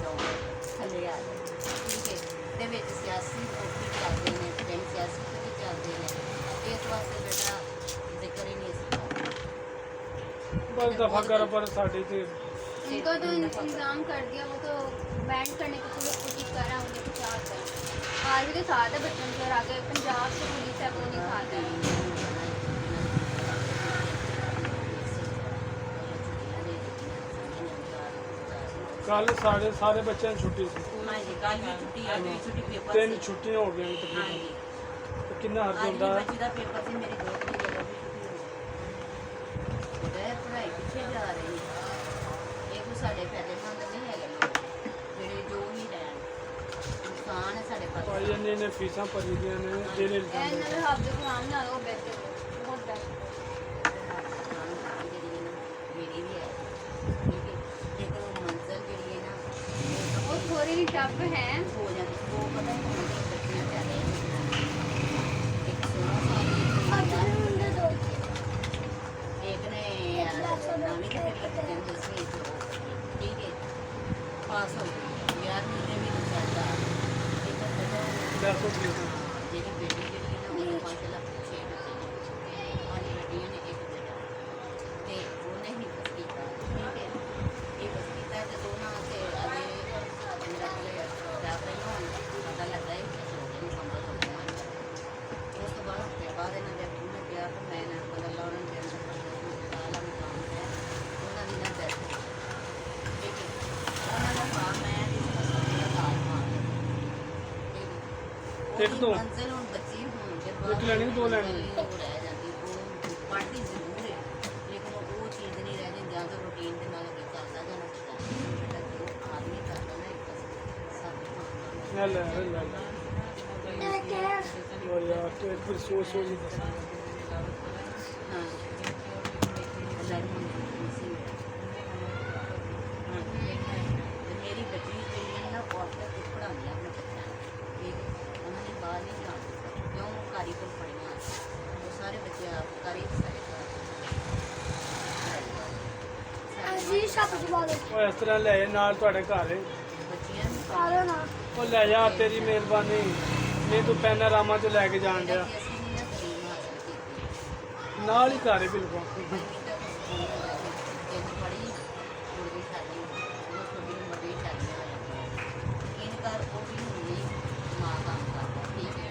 ਜਾਓ ਥੱਲੇ ਆ ਜਾਓ, ਠੀਕ ਹੈ। ਦੇ ਵਿੱਚ ਸਿਆਸੀ ਵੀ ਚੱਲਦੇ ਨੇ, ਪਿੰਡ ਸਿਆਸੀ ਵੀ ਚੱਲਦੇ ਨੇ, ਇਸ ਵਾਸਤੇ ਬੇਟਾ ਜ਼ਿਕਰ ही नहीं सकता। बस दफा करो पर साड़ी थी इनको तो इंतजाम कर दिया, वो तो बैंड करने की पूरी कोशिश कर रहा है, उन्हें कुछ याद करें। आज के साथ है बच्चों के, और आगे पंजाब से पुलिस है वो नहीं साथ है। कल साढ़े सारे बच्चों की छुट्टी सी हाँ जी, कल भी छुट्टी, आज भी छुट्टी, पेपर तीन से। छुट्टियां हो गई हाँ तकरीबन जी, तो कितना हर्ज आज होता भी है बच्ची का पेपर से मेरी दोस्त की जगह भी छुट्टी हो गई। वह पढ़ाई पिछे जा रही है। ये कोई साढ़े फायदेमंद नहीं है लोग ਜਿਹੜੇ ਜੋ ਨਹੀਂ ਰਹਿਣ, ਨੁਕਸਾਨ ਹੈ ਸਾਡੇ ਪਾਸ। भाई इन्ने ने फीसा भरी दियां ने जेल एंड जाते अगर आप जो काम ना लो बेहतर हो, बहुत बेहतर ਮੇਰੀ ਵੀ ਹੈ, ਠੀਕ ਹੈ। ਦੇਖੋ ਮੰਜ਼ਲ ਜਿਹੜੀ ਹੈ ਨਾ हो। वो थोड़ी ही टफ है। ਹੋ ਜਾਂਦੀ, ਉਹ ਪਤਾ ਨਹੀਂ ਹੋਣੀ ਬੱਚੀਆਂ ਚੱਲੇ ਇੱਕ 16 ਸਾਲ ਦੀ एक ने नवीं के पेपर दिते 10वीं ठीक है, पास हो गई। 11वीं ने भी दूसरा था एक दस हो गई जेडी बेटी जी ने उन्हें माशाल्लाह 6 बच्चे ने, 5 बेटियां ने, एक बेटा, ते उन्हें ही बस किया, ठीक है। ये बस किया ते दोनों से अभी मेरा कोई स्टाफ नहीं होना पता लगता है कि लोग नहीं संभल सकते हैं। उस तो बाद इन्हें जब उन्हें किया तो मैंने मतलब लॉरेंस एक दो मंजिल ਹੁਣ ਬੱਚੀ ਹੋਣ ਦੇ ਇੱਕ ਲੈਣੀ ਕਿ ਦੋ ਲੈਣੀ? ਉਹ ਰਹਿ ਜਾਂਦੀ, ਉਹ ਪੜ੍ਹਦੀ ਜ਼ਰੂਰ ਹੈ ਲੇਕਿਨ ਉਹ ਚੀਜ਼ ਨਹੀਂ ਰਹਿ ਜਾਂਦੀ, ਜਾਂ ਤਾਂ ਰੂਟੀਨ ਦੇ ਨਾਲ ਅੱਗੇ ਚੱਲਦਾ ਜਾਣਾ ਚਾਹੀਦਾ। ਬੇਟਾ ਜੋ ਆਦਮੀ ਕਰਦਾ ਨਾ ਇੱਕ ਸਭ ले ले ले ओ यार तो एक बार सोच ही दस ਹਾਂ ਤੇ ਮੇਰੀ ਬੱਚੀ ਜਿਹੜੀ ਹੈ ਨਾ ਬਹੁਤ ਕੁਝ ਪੜ੍ਹਾਉਂਦੀ ਆ ਆਪਣੇ ਬੱਚਿਆਂ ਨੂੰ, ਠੀਕ ਹੈ। ਉਹਨਾਂ ਨੇ ਬਾਹਰ ਨਹੀਂ ਜਾਣਾ ਕਿਉਂ, ਕਾਰੀ ਕੋਲ ਪੜ੍ਹੀਆਂ ਉਹ ਸਾਰੇ ਬੱਚੇ ਆਪ ਕਾਰੀ ਸਾਰੇ ਉਹ ਇਸ ਤਰ੍ਹਾਂ ਲੈ ਆਏ ਨਾਲ ਤੁਹਾਡੇ ਘਰ ਬੱਚੀਆਂ ਨੂੰ ਉਹ ਲੈ ਜਾ ਤੇਰੀ ਮਿਹਰਬਾਨੀ ਨਹੀਂ ਤੂੰ ਪੈਨਾਰਾਮਾ ਚ ਲੈ ਕੇ ਜਾਣ ਡਿਆ ਅਸੀਂ ਨਹੀਂ ਨਾ ਤਰੀਮ ਹਾਸਲ ਕੀਤੀ। ਨਾਲ ਹੀ ਘਰ ਹੈ ਬਿਲਕੁਲ ਪੰਜਵੀਂ ਤੱਕ ਸਕੂਲ ਦੇ ਵਿੱਚ ਤਿੰਨ ਪੜ੍ਹੀ, ਕੁੜੀ ਦੀ ਸ਼ਾਦੀ, ਉਹ ਛੋਟੀ ਉਮਰ ਦੀ ਸ਼ਾਦੀ ਹੋ ਜਾਂਦੀ। ਇਨ ਘਰ ਉਹ ਵੀ ਹੁੰਦੀ ਮਾਂ ਕੰਮ ਕਰਦਾ, ਠੀਕ ਹੈ।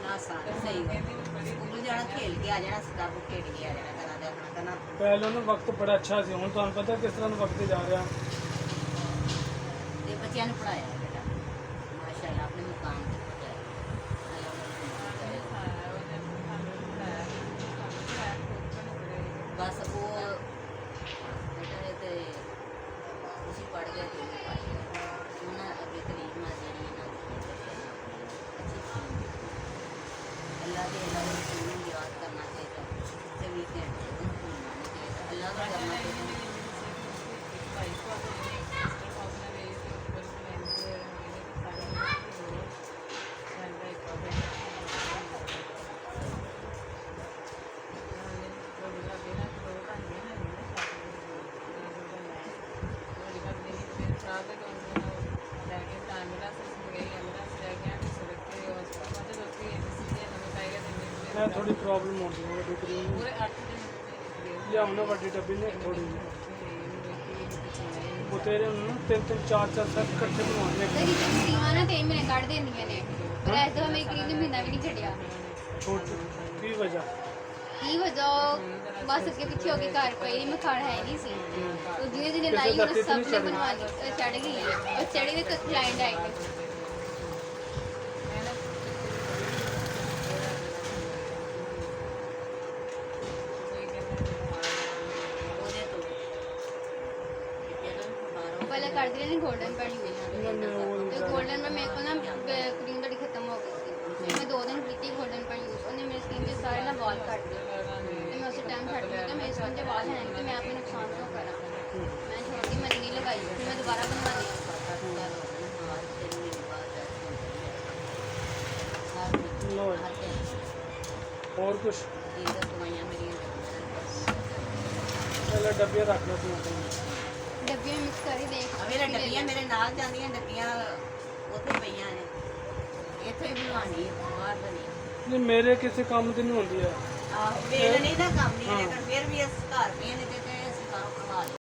ਨਾ ਸਾਰਾ ਸਹੀ ਸਕੂਲ ਜਾਣਾ, ਖੇਲ ਕੇ ਆ ਜਾਣਾ, ਸਟਾਪ ਖੇਡ ਕੇ ਆ ਜਾਣਾ, ਘਰਾਂ ਦਾ ਆਪਣਾ ਕਰਨਾ। ਪਹਿਲਾਂ ਨਾ ਵਕਤ ਬੜਾ ਅੱਛਾ ਸੀ ਹੁਣ ਤੁਹਾਨੂੰ ਪਤਾ ਕਿਸ ਤਰ੍ਹਾਂ ਦਾ ਵਕਤ ਜਾ ਰਿਹਾ ਤੇ ਬੱਚਿਆਂ ਨੂੰ ਪੜਾਇਆ ਬੇਟਾ ਮਾਸ਼ਾਅੱਲਾ ਆਪਣੇ ਮੁਕਾਮ ਤੇ ਪਹੁੰਚਾਇਆ। ਬਸ ਉਹ ਬੇਟਾ ਨੇ ਤੇ ਤੁਸੀਂ ਪੜ੍ਹ ਗਏ ਤੇ ਉਹ ਪੜ੍ਹ ਗਏ, ਉਹਨਾਂ ਅੱਗੇ ਕਲੀਮਾ ਜਿਹੜੀ ਇਹਨਾਂ ਦੀ ਅੱਲਾਹ ਦੇ ਇਲਾਵਾ ਨੂੰ ਯਾਦ ਕਰਨਾ ਚਾਹੀਦਾ ਤੇ ਵੀਕਐਂਡ ਨੂੰ ਭੁੱਲਣਾ ਨਹੀਂ ਚਾਹੀਦਾ, ਅੱਲਾਹ ਦਾ ਕਰਨਾ ਚਾਹੀਦਾ। ਮੈਂ ਥੋੜੀ ਪ੍ਰੋਬਲਮ ਹੋ ਗਈ ਹੈ ਡਿਗਰੀ ਨੂੰ ਲਿਆਉਂ ਨਾ ਵੱਡੀ ਡੱਬੀ ਨੇ ਥੋੜੀ ਉਹ ਤੇਰੇ ਨੂੰ ਤਿੰਨ ਤਿੰਨ ਚਾਰ ਚਾਰ ਸੈਟ ਇਕੱਠੇ ਬਣਵਾਉਣੇ तेरी क्रीमां ना 3 महीने कट देंदियां ने, पर ऐसे तो मेरी क्रीम ने महीना भी नहीं छड़िया। ਛੋਟੀ ਕੀ ਵਜ੍ਹਾ की वजह बस अगे पीछे हो के घर कोई नहीं, मैं खाड़ है नहीं सी, तो जिने जिने लाई किसी उन्हें धरती सब से ने नहीं बनवा ली, चढ़ गई है और चढ़ी हुई क्लाइंट आएगी। ਉਹਦੇ ਤੋਂ ਕਿਤੇ ਤੋਂ ਬਾਹਰੋਂ पहले कर दी नहीं गोल्डन पड़ी हुई, तो गोल्डन में मेरे को ना क्रीम थोड़ी खत्म हो गई थी, मैं 2 दिन की गोल्डन पर यूज, उन्हें मेरी स्किन के सारे ना वाल काट दिए, तो मैं उसे टाइम छड़ दिया, मेरे स्किन के वाल हैं तो मैं अपने नुकसान क्यों करा, मैं छोटी मैंने नहीं लगाई, फिर मैं दोबारा बनवा दी। ਲੋ ਹੋਰ ਕੁਛ ਦਵਾਈਆਂ ਮੇਰੀਆਂ ਪਹਿਲਾਂ ਡੱਬੇ ਰੱਖ ਲਓ ਤੂੰ ਆਪਣੇ ਡੱਬੀਆਂ ਮਿਕਸ ਕਰੀ ਦੇਖ ਆ ਮੇਰਾ ਡੱਬੀਆਂ ਮੇਰੇ ਨਾਲ ਜਾਂਦੀਆਂ ਡੱਬੀਆਂ ਉੱਥੇ ਪਈਆਂ ਨੇ ਇੱਥੇ ਹੀ ਬਣਵਾਉਣੀ ਹੈ ਬਾਹਰ ਦਾ ਨਹੀਂ ਨਹੀਂ ਮੇਰੇ ਕਿਸੇ ਕੰਮ ਦੀ ਨਹੀਂ ਹੁੰਦੀ ਆ ਆਹੋ ਵੇਲ ਨਹੀਂ ਨਾ ਕੰਮ ਨਹੀਂ ਹੈ ਫਿਰ ਵੀ ਇਸ ਘਰ ਪਈਆਂ ਨੇ ਤੇ